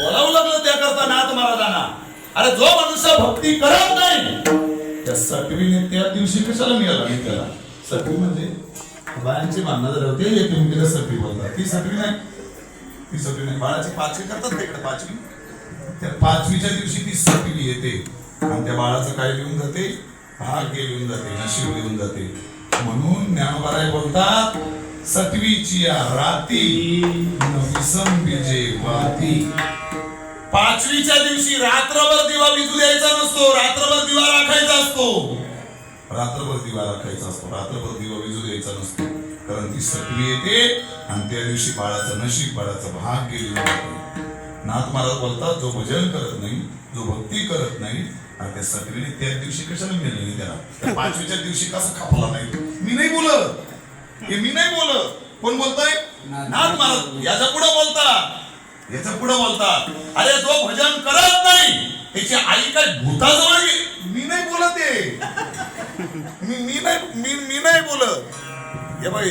बोलावं लागलं त्याकरता नाथ महाराजांना. अरे जो मनुष्य भक्ती करत नाही त्या सटवीने त्या दिवशी कशाला मिळाला मी त्याला. सटवी म्हणजे बायांची भांडणं जर होते एकमेकीला सटवी बोलतात. ती सटवी नाही, ती सटवी नाही. बाळाची पाचवी करतात तिकडे पाचवी, त्या पाचवीच्या दिवशी ती सटवी येते आणि त्या बाळाचं काय लिहून जाते, भाग्य लिहून जाते, नशीब लिहून जाते. म्हणून ज्ञानोबाराय बोलतात सटवीची राती विसम बीजे वाती. पाचवीच्या दिवशी रात्रभर दिवा विजू द्यायचा नसतो, रात्रभर दिवा राखायचा असतो, रात्रभर दिवा राखायचा असतो, रात्रभर दिवा विजू द्यायचा नसतो. कारण ती सटवी येते आणि त्या दिवशी बाळाचं नशीब, बाळाचं भाग्य लिहून जाते. नाथ महाराज बोलतात जो भजन करत नाही, जो भक्ती करत नाही, त्या सटवीने त्या दिवशी कशाला मिळालं नाही त्याला. त्या पाचवीच्या दिवशी कसं खापला नाही. मी नाही बोलत, हे मी नाही बोलत. कोण बोलताय? नाथ महाराज. याच्या पुढे बोलतात, याच्या पुढे बोलतात अरे जो भजन करत नाही त्याची आई काय भूताजवळ गेली. मी नाही बोलत आहे, मी नाही बोलत. हे बाई